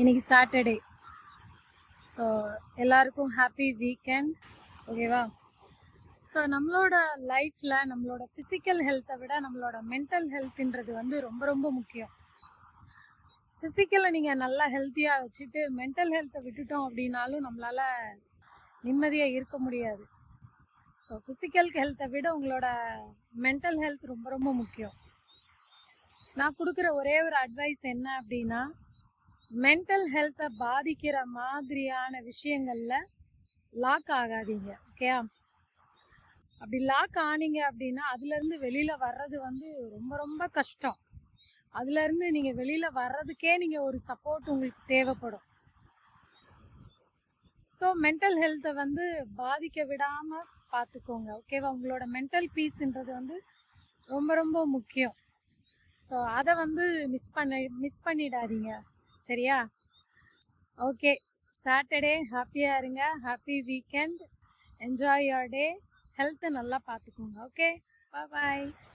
இன்னைக்கு Saturday. So எல்லாருக்கும் happy weekend. ஓகேவா? ஸோ நம்மளோட லைஃப்பில் நம்மளோட ஃபிசிக்கல் ஹெல்த்தை விட நம்மளோட மென்டல் ஹெல்த்துன்றது வந்து ரொம்ப ரொம்ப முக்கியம். ஃபிசிக்கலை நீங்கள் நல்லா ஹெல்த்தியாக வச்சுட்டு மென்டல் ஹெல்த்தை விட்டுட்டோம் அப்படின்னாலும் நம்மளால் நிம்மதியாக இருக்க முடியாது. ஸோ ஃபிசிக்கல் ஹெல்த்தை விட உங்களோட மென்டல் ஹெல்த் ரொம்ப ரொம்ப முக்கியம். நான் கொடுக்குற ஒரே ஒரு அட்வைஸ் என்ன அப்படின்னா, மென்டல் ஹெல்த்தை பாதிக்கிற மாதிரியான விஷயங்கள்ல லாக் ஆகாதீங்க. ஓகேயா? அப்படி லாக் ஆனீங்க அப்படின்னா அதுலேருந்து வெளியில் வர்றது வந்து ரொம்ப ரொம்ப கஷ்டம். அதுலேருந்து நீங்கள் வெளியில் வர்றதுக்கே நீங்கள் ஒரு சப்போர்ட் உங்களுக்கு தேவைப்படும். ஸோ மென்டல் ஹெல்த்தை வந்து பாதிக்க விடாமல் பார்த்துக்கோங்க. ஓகேவா? உங்களோட மென்டல் பீஸ்ன்றது வந்து ரொம்ப ரொம்ப முக்கியம். ஸோ அதை வந்து மிஸ் பண்ணிடாதீங்க. சரியா? ஓகே, சாட்டர்டே ஹாப்பியாக இருங்க. Happy weekend. Enjoy your day. ஹெல்த்தை நல்லா பார்த்துக்கோங்க. ஓகே, பாய்.